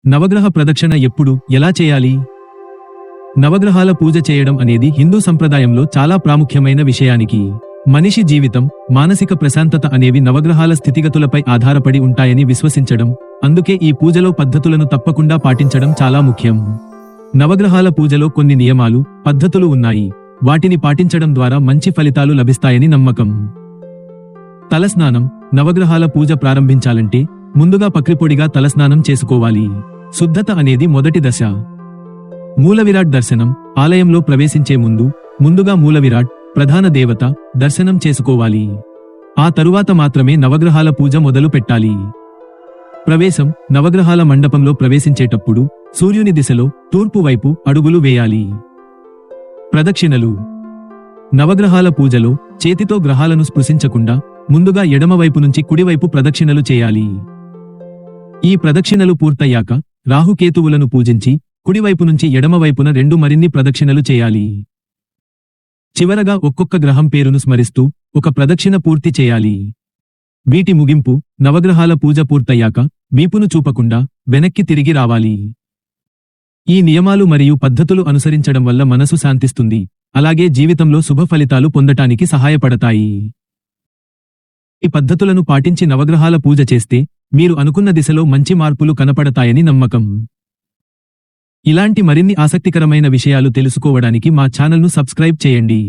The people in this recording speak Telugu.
నవగ్రహ ప్రదక్షిణ ఎప్పుడు ఎలా చేయాలి? నవగ్రహాల పూజ చేయడం అనేది హిందూ సంప్రదాయంలో చాలా ప్రాముఖ్యమైన విషయానికి మనిషి జీవితం, మానసిక ప్రశాంతత అనేవి నవగ్రహాల స్థితిగతులపై ఆధారపడి ఉంటాయని విశ్వసించడం, అందుకే ఈ పూజలో పద్ధతులను తప్పకుండా పాటించడం చాలా ముఖ్యం. నవగ్రహాల పూజలో కొన్ని నియమాలు, పద్ధతులు ఉన్నాయి. వాటిని పాటించడం ద్వారా మంచి ఫలితాలు లభిస్తాయని నమ్మకం. తలస్నానం. నవగ్రహాల పూజ ప్రారంభించాలంటే ముందుగా పక్రిపొడిగా తలస్నానం చేసుకోవాలి. శుద్ధత అనేది మొదటి దశ. మూలవిరాట్ దర్శనం. ఆలయంలో ప్రవేశించే ముందుగా మూలవిరాట్, ప్రధాన దేవత దర్శనం చేసుకోవాలి. ఆ తరువాత మాత్రమే నవగ్రహాల పూజ మొదలు పెట్టాలి. ప్రవేశం. నవగ్రహాల మండపంలో ప్రవేశించేటప్పుడు సూర్యుని దిశలో తూర్పు వైపు అడుగులు వేయాలి. ప్రదక్షిణలు. నవగ్రహాల పూజలో చేతితో గ్రహాలను స్పృశించకుండా ముందుగా ఎడమవైపు నుంచి కుడివైపు ప్రదక్షిణలు చేయాలి. ఈ ప్రదక్షిణలు పూర్తయ్యాక రాహుకేతువులను పూజించి కుడివైపు నుంచి ఎడమవైపున మరిన్ని ప్రదక్షిణలు చేయాలి. చివరగా ఒక్కొక్క గ్రహం పేరును స్మరిస్తూ ఒక ప్రదక్షిణ పూర్తి చేయాలి. వీటి ముగింపు నవగ్రహాల పూజ పూర్తయ్యాక వీపును చూపకుండా వెనక్కి తిరిగి రావాలి. ఈ నియమాలు మరియు పద్ధతులు అనుసరించడం వల్ల మనసు శాంతిస్తుంది, అలాగే జీవితంలో శుభ ఫలితాలు పొందటానికి సహాయపడతాయి. ఈ పద్ధతులను పాటించి నవగ్రహాల పూజ చేస్తే మీరు అనుకున్న దిశలో మంచి మార్పులు కనపడతాయని నమ్మకం. ఇలాంటి మరిన్ని ఆసక్తికరమైన విషయాలు తెలుసుకోవడానికి మా ఛానల్ను సబ్స్క్రైబ్ చేయండి.